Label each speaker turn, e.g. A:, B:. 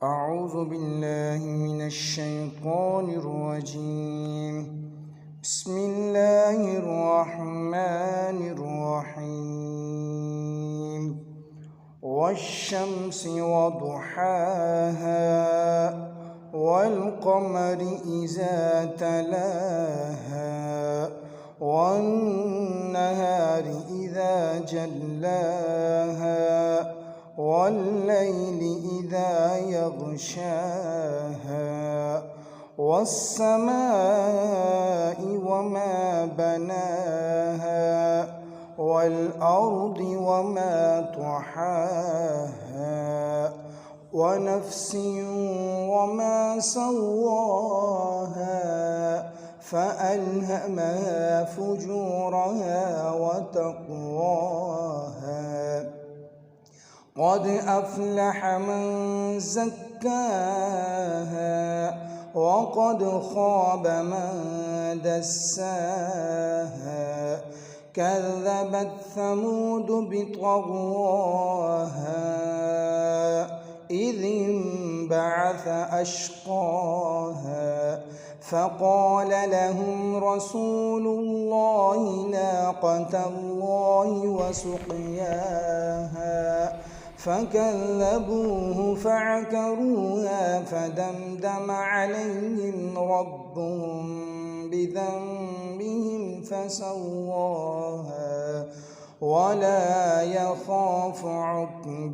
A: أعوذ بالله من الشيطان الرجيم. بسم الله الرحمن الرحيم. والشمس وضحاها والقمر إذا تلاها والنهار إذا جلاها والليل إذا يغشاها والسماء وما بناها والأرض وما طحاها ونفس وما سواها فألهمها فجورها وتقواها قد أفلح من زكاها وقد خاب من دساها كذبت ثمود بطغواها إذ انبعث أشقاها فقال لهم رسول الله ناقة الله وسقياها فكذبوه فعكروها فدمدم عليهم ربهم بذنبهم فسواها ولا يخاف عقباها.